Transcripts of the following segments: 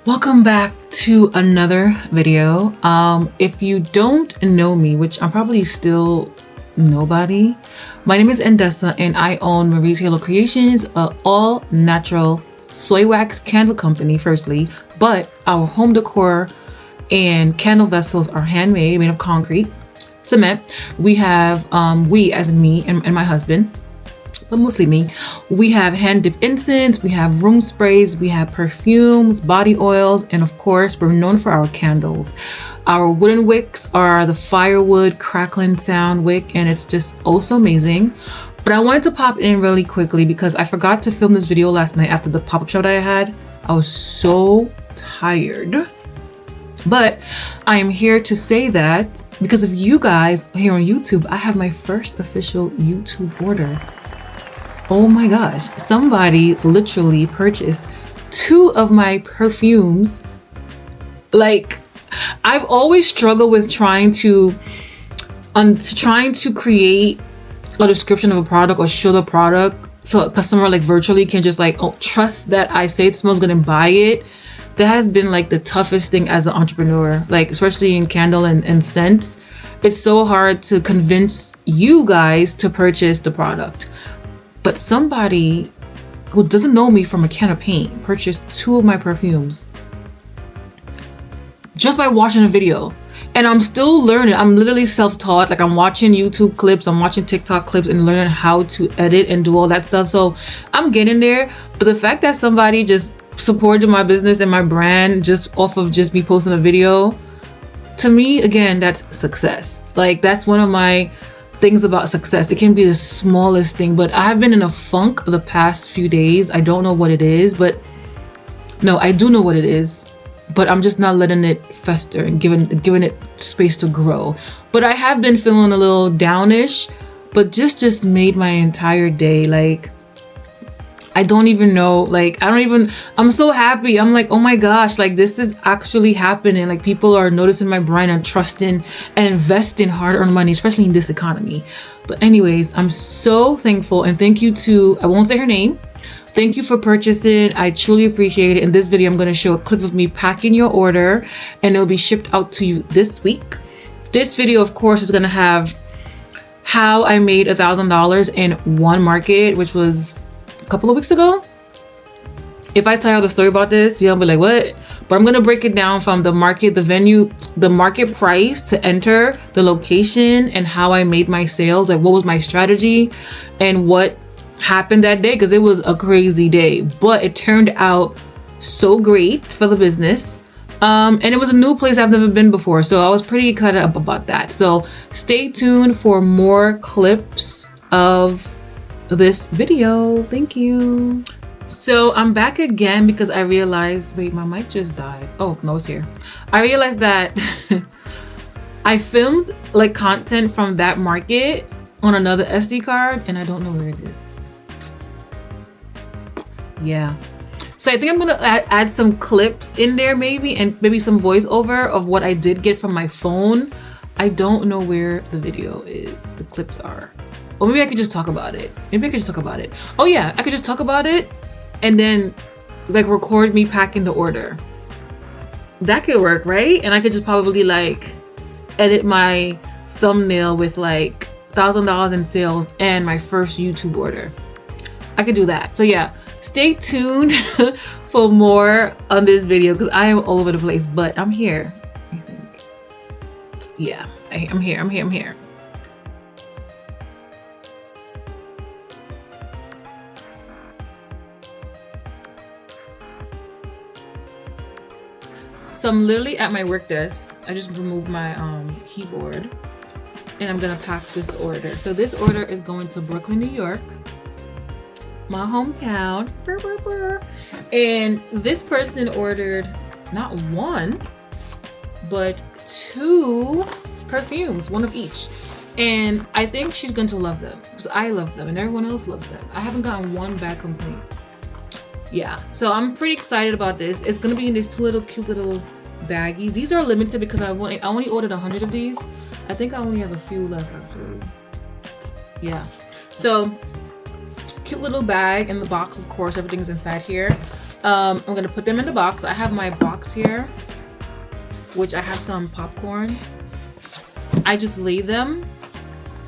Welcome back to another video. If you don't know me, which I'm probably still nobody, my name is Endessa and I own Marie's Halo Creations, an all natural soy wax candle company firstly, but our home decor and candle vessels are handmade, made of concrete, cement. We have, we as in me and my husband, but mostly me, we have hand dipped incense, we have room sprays, we have perfumes, body oils, and of course we're known for our candles. Our wooden wicks are the firewood crackling sound wick, and it's just also amazing. But I wanted to pop in really quickly because I forgot to film this video last night after the pop-up show that I had. I was so tired. But I am here to say that because of you guys here on YouTube, I have my first official YouTube order. Oh my gosh, somebody literally purchased 2 of my perfumes. Like, I've always struggled with trying to create a description of a product or show the product so a customer like virtually can just like, oh, trust that I say it smells good and buy it. That has been like the toughest thing as an entrepreneur, like especially in candle and scent. It's so hard to convince you guys to purchase the product. But somebody who doesn't know me from a can of paint purchased 2 of my perfumes just by watching a video. And I'm still learning. I'm literally self-taught. Like, I'm watching YouTube clips, I'm watching TikTok clips and learning how to edit and do all that stuff. So I'm getting there. But the fact that somebody just supported my business and my brand just off of just me posting a video, to me, again, that's success. Like, that's one of my things about success. It can be the smallest thing, but I have been in a funk the past few days. I don't know what it is, but no, I do know what it is, but I'm just not letting it fester and giving it space to grow. But I have been feeling a little downish, but just made my entire day. Like, I don't even know, like, I'm so happy. I'm like, oh my gosh, like, this is actually happening. Like, people are noticing my brand and trusting and investing hard-earned money, especially in this economy. But anyways, I'm so thankful, and thank you to, I won't say her name, thank you for purchasing. I truly appreciate it. In this video, I'm going to show a clip of me packing your order, and it'll be shipped out to you this week. This video, of course, is going to have how I made $1,000 in one market, which was a couple of weeks ago. If I tell you the story about this, you'll be like, what? But I'm gonna break it down from the market, the venue, the market price to enter, the location, and how I made my sales, like what was my strategy and what happened that day, because it was a crazy day, but it turned out so great for the business. And it was a new place I've never been before, so I was pretty excited up about that. So stay tuned for more clips of this video. Thank you. So I'm back again because I realized, wait, my mic just died. Oh no, it's here. I realized that I filmed like content from that market on another SD card and I don't know where it is. Yeah, so I think I'm gonna add some clips in there maybe, and maybe some voiceover of what I did get from my phone. I don't know where the video is, the clips are. Or maybe I could just talk about it. Oh yeah, I could just talk about it and then like record me packing the order. That could work, right? And I could just probably like edit my thumbnail with like $1,000 in sales and my first YouTube order. I could do that. So yeah, stay tuned for more on this video because I am all over the place, but I'm here, I think. Yeah, I'm here. So I'm literally at my work desk. I just removed my keyboard and I'm gonna pack this order. So this order is going to Brooklyn, New York, my hometown. And this person ordered not 1, but 2 perfumes, 1 of each. And I think she's going to love them because I love them and everyone else loves them. I haven't gotten 1 bad complaint. Yeah, so I'm pretty excited about this. It's gonna be in these 2 cute little baggies. These are limited because I only ordered 100 of these. I think I only have a few left actually. Yeah, so cute little bag in the box, of course, everything's inside here. I'm gonna put them in the box. I have my box here, which I have some popcorn. I just lay them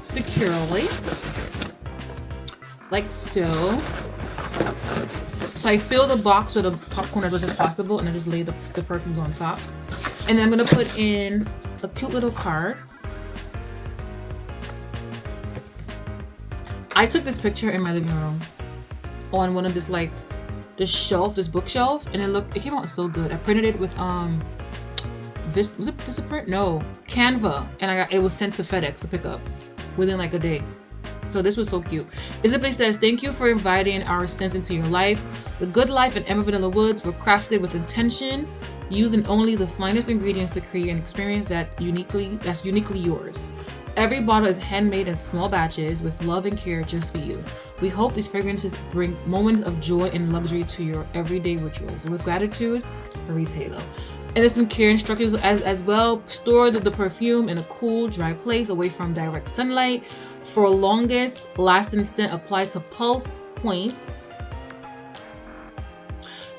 securely, like so. So I fill the box with the popcorn as much as possible, and I just lay the perfumes on top. And then I'm gonna put in a cute little card. I took this picture in my living room on one of this this bookshelf, and it came out so good. I printed it with was it Vistaprint? No, Canva, and it was sent to FedEx to pick up within like a day. So this was so cute. It simply says, "Thank you for inviting our scents into your life. The Good Life and Emma Vanilla Woods were crafted with intention, using only the finest ingredients to create an experience that's uniquely yours. Every bottle is handmade in small batches with love and care just for you. We hope these fragrances bring moments of joy and luxury to your everyday rituals. With gratitude, Maurice Halo." And there's some care instructions as well. Store the perfume in a cool, dry place away from direct sunlight. For longest lasting scent, apply to pulse points.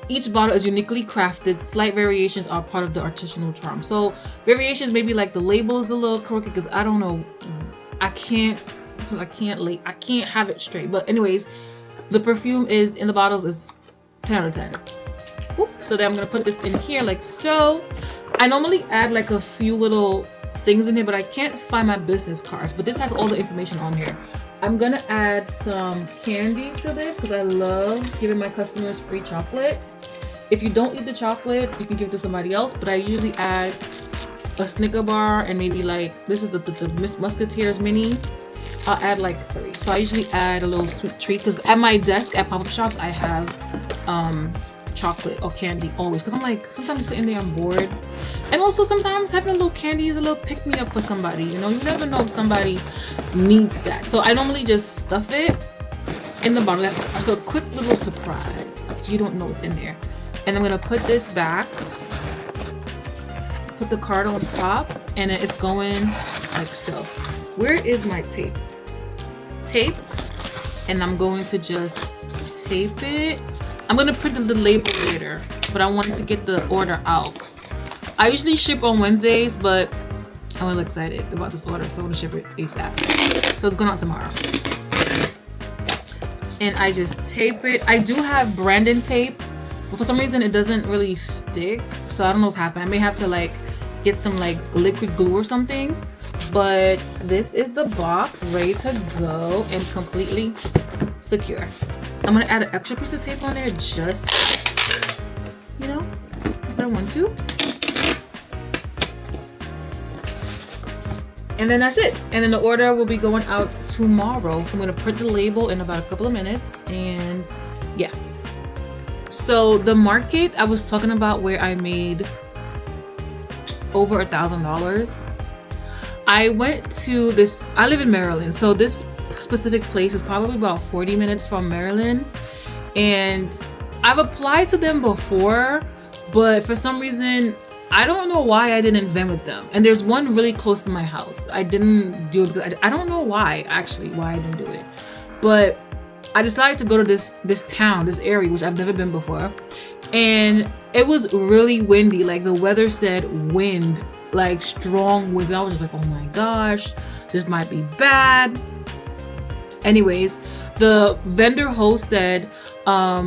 Each bottle is uniquely crafted. Slight variations are part of the artisanal charm. So variations, maybe like the label is a little crooked because I don't know. I can't have it straight. But anyways, the perfume is in the bottles is 10 out of 10. Whoop. So then I'm gonna put this in here like so. I normally add like a few little things in here, but I can't find my business cards. But this has all the information on here. I'm gonna add some candy to this because I love giving my customers free chocolate. If you don't eat the chocolate, you can give it to somebody else, but I usually add a Snicker bar and maybe like, this is the Miss Musketeers mini. I'll add like 3. So I usually add a little sweet treat because at my desk at pop-up shops, I have chocolate or candy always, because I'm like, sometimes sitting there I'm bored, and also sometimes having a little candy is a little pick-me-up for somebody. You know, you never know if somebody needs that. So I normally just stuff it in the bottle like a quick little surprise, so you don't know what's in there. And I'm gonna put this back, put the card on top, and then it's going like so. Where is my tape? And I'm going to just tape it. I'm gonna print the label later, but I wanted to get the order out. I usually ship on Wednesdays, but I'm really excited about this order, so I'm gonna ship it ASAP. So it's going out tomorrow. And I just tape it. I do have Brandon tape, but for some reason it doesn't really stick. So I don't know what's happening. I may have to like get some like liquid glue or something. But this is the box ready to go and completely secure. I'm gonna add an extra piece of tape on there just, you know, if I want to. And then that's it. And then the order will be going out tomorrow. So I'm gonna print the label in about a couple of minutes, and yeah. So the market I was talking about where I made over $1,000. I went to this, I live in Maryland, so this specific place is probably about 40 minutes from Maryland, and I've applied to them before, but for some reason I don't know why I didn't vend with them. And there's one really close to my house. I didn't do it because I don't know why I didn't do it, but I decided to go to this town, this area, which I've never been before, and it was really windy. Like the weather said wind, like strong winds. I was just like, oh my gosh, this might be bad. Anyways, the vendor host said,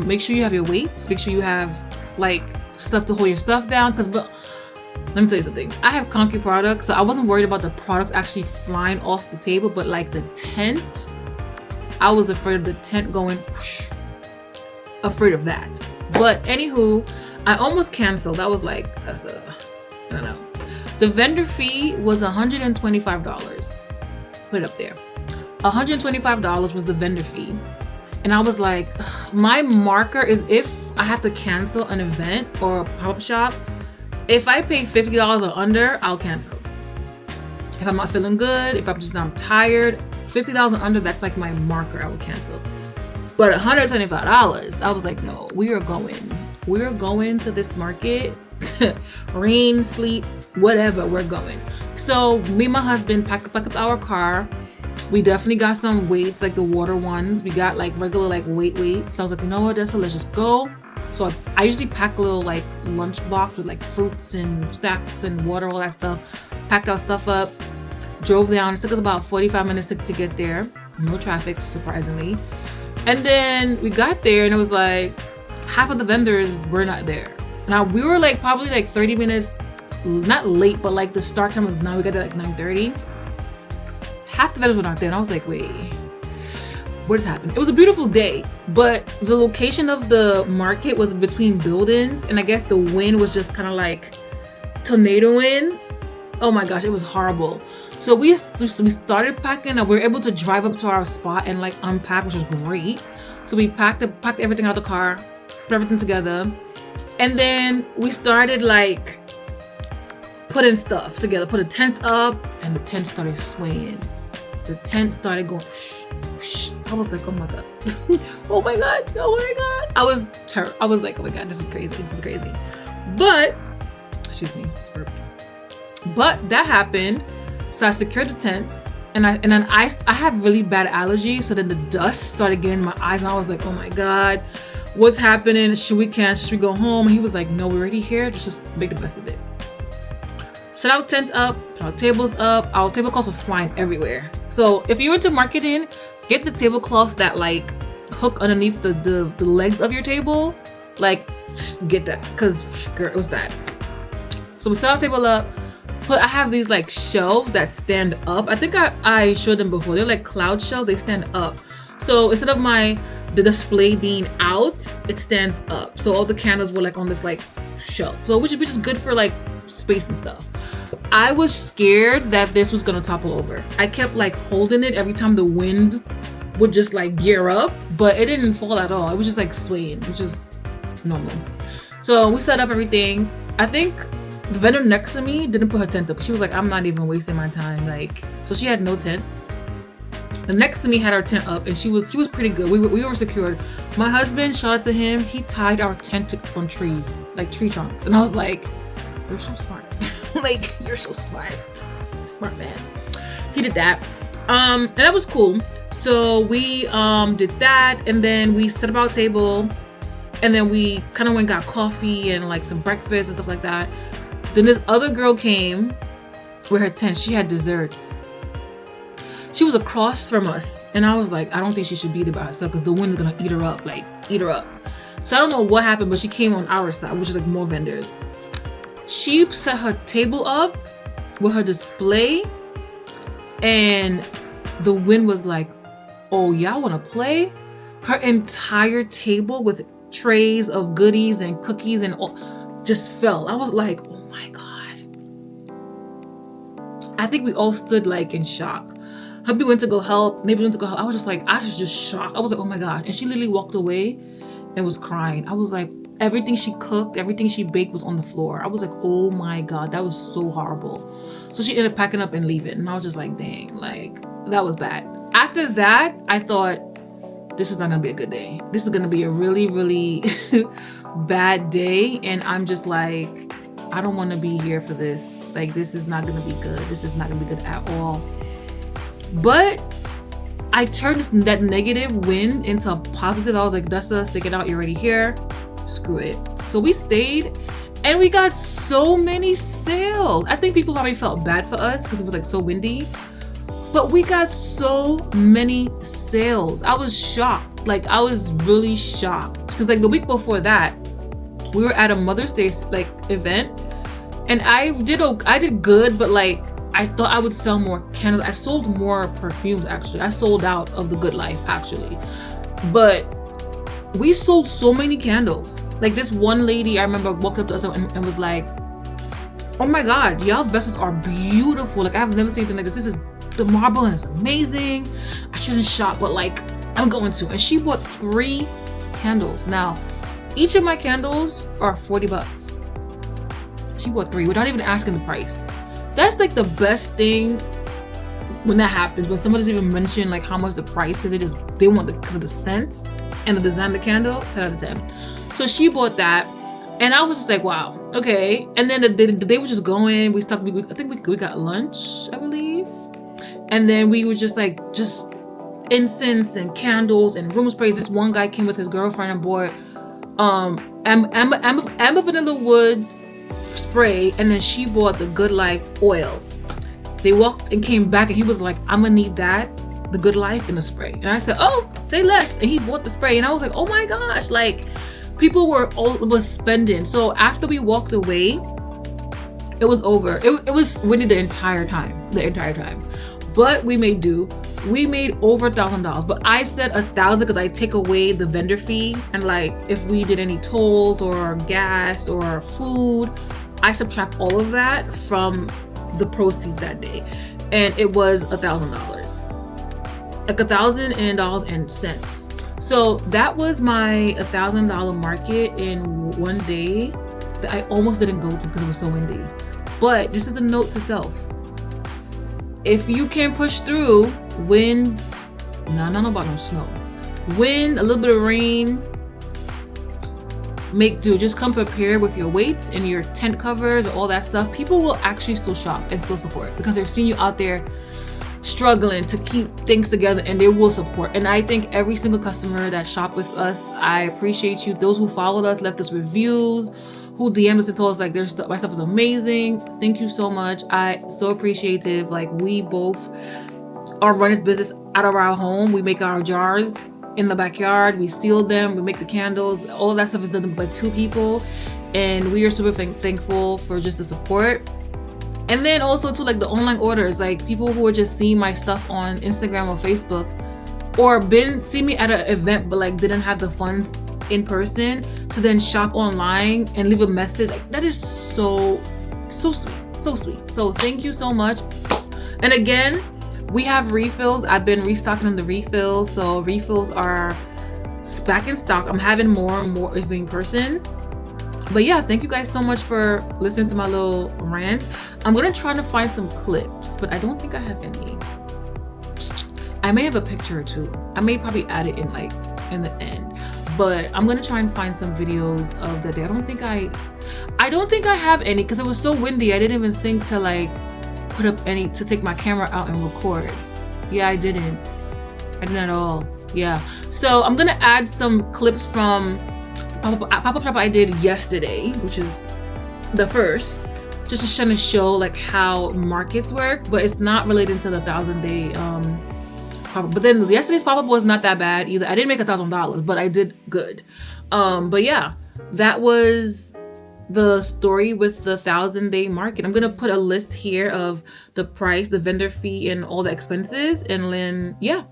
make sure you have your weights, make sure you have like stuff to hold your stuff down, because but let me tell you something, I have concrete products, so I wasn't worried about the products actually flying off the table, but like the tent, I was afraid of the tent going whoosh, afraid of that. But anywho, I almost canceled. That was like, I don't know. The vendor fee was $125. Put it up there. $125 was the vendor fee. And I was like, ugh, my marker is if I have to cancel an event or a pop-up shop, if I pay $50 or under, I'll cancel. If I'm not feeling good, if I'm tired, $50 or under, that's like my marker, I would cancel. But $125, I was like, no, we are going to this market. Rain, sleet, whatever, we're going. So me and my husband packed up our car. We definitely got some weights, like the water ones. We got like regular like weights. So I was like, you know what, let's just go So I usually pack a little like lunch box with like fruits and snacks and water, all that stuff. Packed our stuff up, drove down. It took us about 45 minutes to get there. No traffic, surprisingly. And then we got there and it was like half of the vendors were not there. Now we were like probably like 30 minutes, not late, but like the start time was now. We got there like 9:30. Half the vendors were not there, and I was like, wait, what has happened? It was a beautiful day, but the location of the market was between buildings, and I guess the wind was just kind of like tornado wind. Oh my gosh, it was horrible. So we started packing up. We were able to drive up to our spot and like unpack, which was great. So we packed everything out of the car, put everything together, and then we started like putting stuff together. Put a tent up, and the tent started swaying. The tent started going. I was like, oh my god, oh my god, oh my god. I was like, oh my god, this is crazy. But excuse me, but that happened. So I secured the tents, and then I have really bad allergies. So then the dust started getting in my eyes, and I was like, oh my god, what's happening? Should we cancel? Should we go home? And he was like, no, we're already here. Just make the best of it. Set our tent up, put our tables up. Our tablecloths was flying everywhere. So if you're into marketing, get the tablecloths that like hook underneath the legs of your table. Like, get that, because girl, it was bad. So we set our table up. But I have these like shelves that stand up. I think I showed them before. They're like cloud shelves. They stand up. So instead of the display being out, it stands up. So all the candles were like on this like shelf. So which is good for like space and stuff. I was scared that this was gonna topple over. I kept like holding it every time the wind would just like gear up, but it didn't fall at all. It was just like swaying, which is normal. So we set up everything. I think the vendor next to me didn't put her tent up. She was like, I'm not even wasting my time. Like, so she had no tent. The next to me had our tent up, and she was pretty good. We were secured. My husband, shout out to him, he tied our tent on trees, like tree trunks. And I was like, you're so smart. Like, you're so smart. Smart man. He did that. And that was cool. So we did that, and then we set up our table, and then we kind of went and got coffee and like some breakfast and stuff like that. Then this other girl came with her tent. She had desserts. She was across from us, and I was like, I don't think she should be there by herself because the wind's gonna eat her up. So I don't know what happened, but she came on our side, which is like more vendors. She set her table up with her display, and the wind was like, oh, y'all wanna play? Her entire table with trays of goodies and cookies and all just fell. I was like, oh my god. I think we all stood like in shock. Hubby went to go help, neighbors went to go help. I was just shocked. I was like, oh my god. And she literally walked away and was crying. I was like, everything she cooked, everything she baked was on the floor. I was like, oh my god, that was so horrible. So she ended up packing up and leaving. And I was just like, dang, like that was bad. After that, I thought, this is not gonna be a good day. This is gonna be a really, really bad day. And I'm just like, I don't wanna be here for this. Like, this is not gonna be good. This is not gonna be good at all. But I turned that negative wind into a positive. I was like, dust us, take it out, you're already here. Screw it. So we stayed, and we got so many sales. I think people probably felt bad for us because it was like so windy. But we got so many sales. I was shocked. Like, I was really shocked. Because like the week before that, we were at a Mother's Day like event, and I did good, but like I thought I would sell more candles. I sold more perfumes actually. I sold out of the Good Life actually. But we sold so many candles. Like this one lady I remember walked up to us and was like, oh my god, y'all vessels are beautiful. Like I've never seen anything like this. This is the marble and it's amazing. I shouldn't shop, but like I'm going to. And she bought 3 candles. Now, each of my candles are $40. She bought 3 without even asking the price. That's like the best thing when that happens, when somebody doesn't even mention like how much the price is. They want because of the scent and the design of the candle. 10 out of 10. So she bought that, and I was just like, wow, okay. And then the day was just going. I think we got lunch, I believe, and then we were just incense and candles and room sprays. This one guy came with his girlfriend and bought Amber Vanilla Woods spray, and then she bought the Good Life oil. They walked and came back, and he was like, I'm gonna need that, the Good Life, and the spray. And I said, oh, say less. And he bought the spray, and I was like, oh my gosh, like people was spending. So after we walked away, it was over. It was windy the entire time. But we made do. We made over $1,000. But I said 1,000 because I take away the vendor fee, and like if we did any tolls or gas or food, I subtract all of that from the proceeds that day, and it was $1,000, like $1,000 So that was my $1,000 market in one day that I almost didn't go to because it was so windy. But this is a note to self: if you can push through wind, no about no snow, wind, a little bit of rain, make do. Just come prepared with your weights and your tent covers, all that stuff. People will actually still shop and still support because they're seeing you out there struggling to keep things together, and they will support. And I think every single customer that shopped with us, I appreciate you. Those who followed us, left us reviews, who DM'd us and told us like my stuff is amazing. Thank you so much. I so appreciative. Like we both are running this business out of our home. We make our jars in the backyard, we seal them, we make the candles. All of that stuff is done by 2 people, and we are super thankful for just the support. And then also too, like the online orders, like people who are just seeing my stuff on Instagram or Facebook, or see me at an event but like didn't have the funds in person to then shop online and leave a message. Like that is so sweet. So thank you so much. And again, we have refills. I've been restocking on the refills, so refills are back in stock. I'm having more and more in person. But yeah, thank you guys so much for listening to my little rant. I'm gonna try to find some clips, but I don't think I have any. I may have a picture or two. I may probably add it in like in the end, but I'm gonna try and find some videos of the day. I don't think I have any because it was so windy. I didn't even think to like put up any to take my camera out and record. Yeah, I didn't at all. Yeah, so I'm gonna add some clips from pop-up shop I did yesterday, which is the first, just to kind of show like how markets work, but it's not related to the 1,000-day pop-up. But then yesterday's pop-up was not that bad either. I didn't make $1,000, but I did good. But yeah, that was the story with the 1,000-day market. I'm gonna put a list here of the price, the vendor fee, and all the expenses, and then yeah.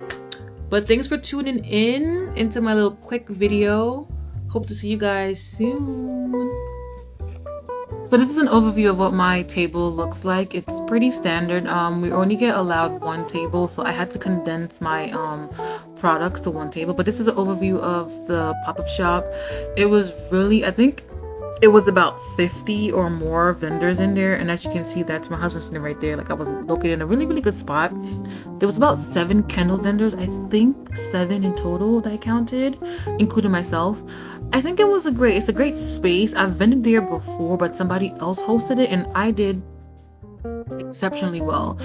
But thanks for tuning in into my little quick video. Hope to see you guys soon. So this is an overview of what my table looks like. It's pretty standard. We only get allowed 1 table, so I had to condense my products to 1 table. But this is an overview of the pop-up shop. It was really, I think it was about 50 or more vendors in there, and as you can see, that's my husband sitting right there. Like I was located in a really good spot. There was about 7 candle vendors, I think 7 in total that I counted, including myself. I think it's a great space. I've vended there before, but somebody else hosted it and I did exceptionally well.